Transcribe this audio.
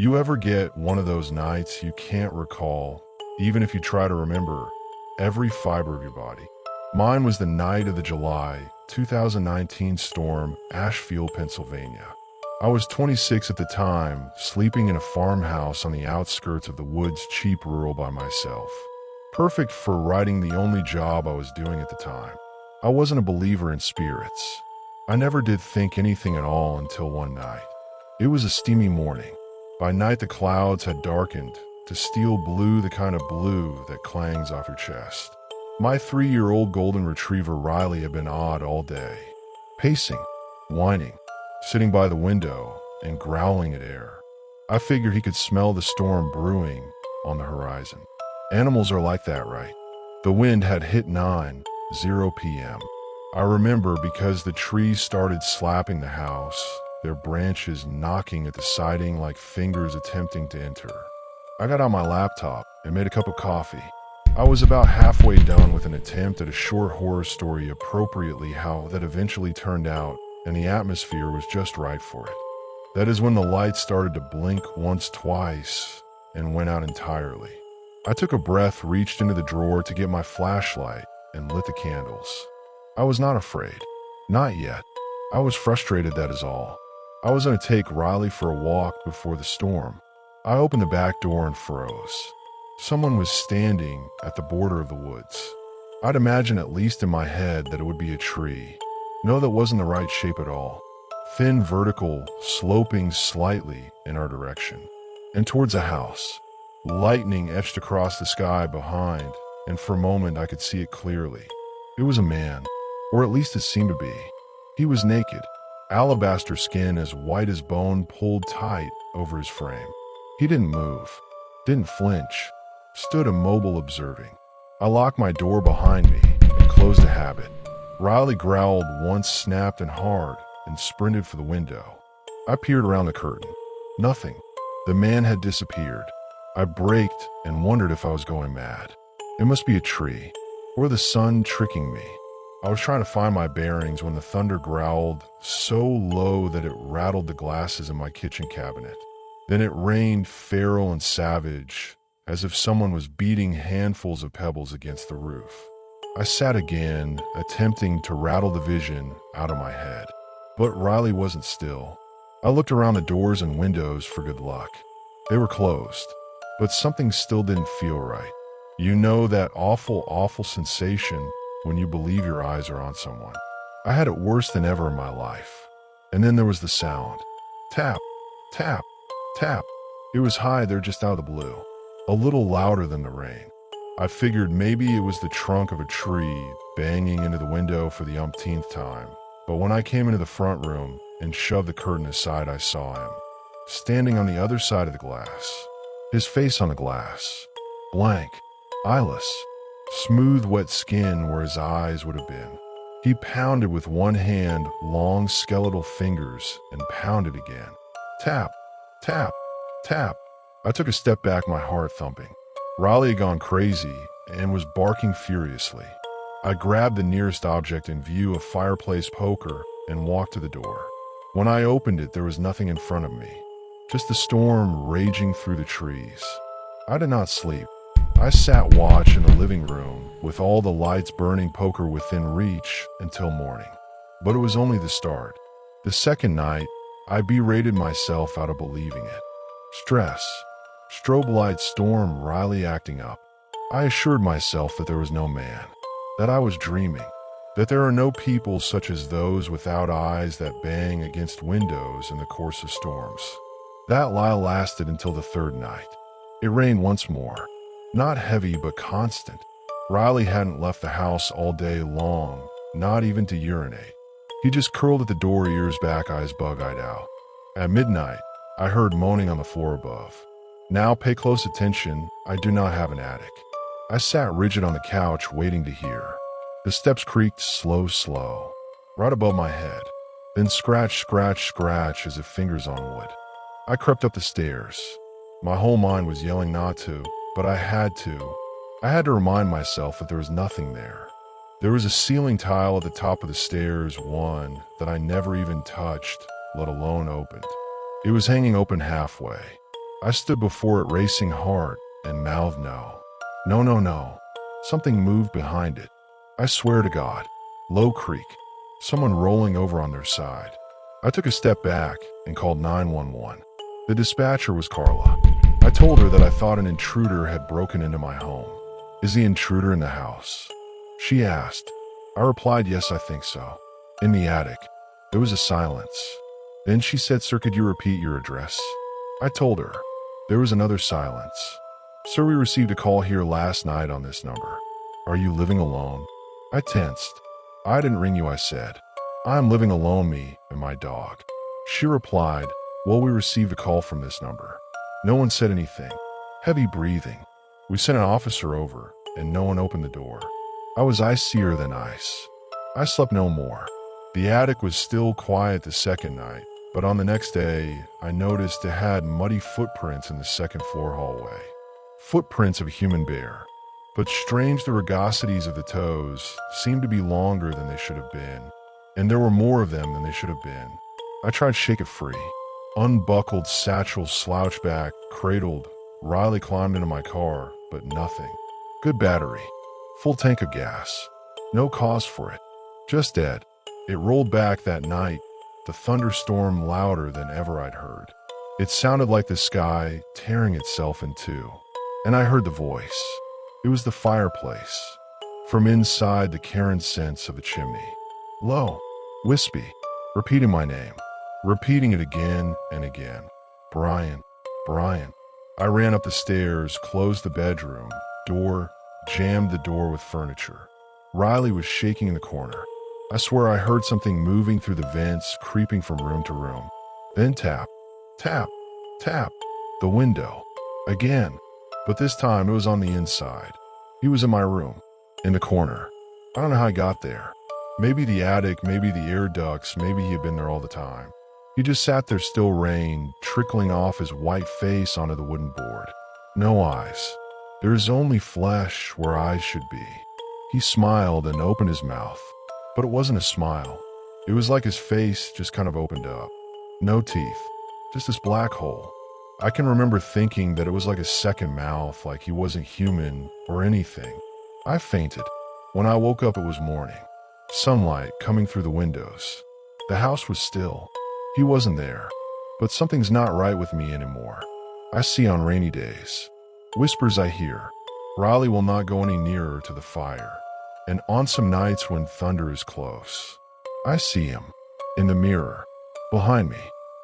You ever get one of those nights you can't recall, even if you try to remember every fiber of your body? Mine was the night of the July 2019 storm, Ashfield, Pennsylvania. I was 26 at the time, sleeping in a farmhouse on the outskirts of the woods, cheap rural by myself. Perfect for writing the only job I was doing at the time. I wasn't a believer in spirits. I never did think anything at all until one night. It was a steamy morning. By night the clouds had darkened to steel blue, the kind of blue that clangs off your chest. My 3-year-old golden retriever Riley had been odd all day, pacing, whining, sitting by the window and growling at air. I figured he could smell the storm brewing on the horizon. Animals are like that, right? The wind had hit 9:00 p.m. I remember because the trees started slapping the house, their branches knocking at the siding like fingers attempting to enter. I got out my laptop and made a cup of coffee. I was about halfway done with an attempt at a short horror story, appropriately how that eventually turned out, and the atmosphere was just right for it. That is when the light started to blink once, twice, and went out entirely. I took a breath, reached into the drawer to get my flashlight, and lit the candles. I was not afraid. Not yet. I was frustrated, that is all. I was going to take Riley for a walk before the storm. I opened the back door and froze. Someone was standing at the border of the woods. I'd imagine, at least in my head, that it would be a tree. No, that wasn't the right shape at all. Thin, vertical, sloping slightly in our direction, and towards a house. Lightning etched across the sky behind, and for a moment I could see it clearly. It was a man, or at least it seemed to be. He was naked, alabaster skin as white as bone pulled tight over his frame. He didn't move, didn't flinch, stood immobile observing. I locked my door behind me and closed the habit. Riley growled once, snapped and hard, and sprinted for the window. I peered around the curtain. Nothing. The man had disappeared. I braked and wondered if I was going mad. It must be a tree, or the sun tricking me. I was trying to find my bearings when the thunder growled so low that it rattled the glasses in my kitchen cabinet. Then it rained feral and savage, as if someone was beating handfuls of pebbles against the roof. I sat again, attempting to rattle the vision out of my head. But Riley wasn't still. I looked around the doors and windows for good luck. They were closed, but something still didn't feel right. You know that awful, awful sensation when you believe your eyes are on someone. I had it worse than ever in my life. And then there was the sound. Tap, tap, tap. It was high there, just out of the blue. A little louder than the rain. I figured maybe it was the trunk of a tree banging into the window for the umpteenth time. But when I came into the front room and shoved the curtain aside, I saw him, standing on the other side of the glass. His face on the glass. Blank. Eyeless. Smooth, wet skin where his eyes would have been. He pounded with one hand, long skeletal fingers, and pounded again. Tap, tap, tap. I took a step back, my heart thumping. Riley had gone crazy and was barking furiously. I grabbed the nearest object in view, a fireplace poker, and walked to the door. When I opened it, there was nothing in front of me, just the storm raging through the trees. I did not sleep. I sat watch in the living room with all the lights burning, poker within reach, until morning. But it was only the start. The second night, I berated myself out of believing it. Stress. Strobe light, storm, Riley acting up. I assured myself that there was no man, that I was dreaming, that there are no people such as those without eyes that bang against windows in the course of storms. That lie lasted until the third night. It rained once more. Not heavy, but constant. Riley hadn't left the house all day long, not even to urinate. He just curled at the door, ears back, eyes bug-eyed out. At midnight, I heard moaning on the floor above. Now pay close attention, I do not have an attic. I sat rigid on the couch, waiting to hear. The steps creaked slow, right above my head. Then scratch, scratch, scratch, as if fingers on wood. I crept up the stairs. My whole mind was yelling not to, but I had to. I had to remind myself that there was nothing there. There was a ceiling tile at the top of the stairs, one that I never even touched, let alone opened. It was hanging open halfway. I stood before it racing hard and mouthed no. No, no, no. Something moved behind it. I swear to God. Low creak. Someone rolling over on their side. I took a step back and called 911. The dispatcher was Carla. I told her that I thought an intruder had broken into my home. Is the intruder in the house? She asked. I replied, yes, I think so. In the attic. There was a silence. Then she said, sir, could you repeat your address? I told her. There was another silence. Sir, we received a call here last night on this number. Are you living alone? I tensed. I didn't ring you, I said. I am living alone, me and my dog. She replied, well, we received a call from this number. No one said anything. Heavy breathing. We sent an officer over, and no one opened the door. I was icier than ice. I slept no more. The attic was still quiet the second night, but on the next day, I noticed it had muddy footprints in the second floor hallway. Footprints of a human bear. But strange, the rugosities of the toes seemed to be longer than they should have been, and there were more of them than they should have been. I tried to shake it free. Unbuckled, satchel slouched back, cradled. Riley climbed into my car, but nothing. Good battery. Full tank of gas. No cause for it. Just dead. It rolled back that night, the thunderstorm louder than ever I'd heard. It sounded like the sky tearing itself in two. And I heard the voice. It was the fireplace. From inside, the Karen sense of a chimney. Low, wispy, repeating my name. Repeating it again and again. Brian, Brian. I ran up the stairs, closed the bedroom door, jammed the door with furniture. Riley was shaking in the corner. I swear I heard something moving through the vents, creeping from room to room. Then tap, tap, tap. The window. Again. But this time it was on the inside. He was in my room. In the corner. I don't know how he got there. Maybe the attic, maybe the air ducts, maybe he had been there all the time. He just sat there, still rain, trickling off his white face onto the wooden board. No eyes. There is only flesh where eyes should be. He smiled and opened his mouth. But it wasn't a smile. It was like his face just kind of opened up. No teeth. Just this black hole. I can remember thinking that it was like a second mouth, like he wasn't human or anything. I fainted. When I woke up, it was morning. Sunlight coming through the windows. The house was still. He wasn't there. But something's not right with me anymore. I see on rainy days. Whispers I hear. Riley will not go any nearer to the fire. And on some nights when thunder is close, I see him. In the mirror. Behind me.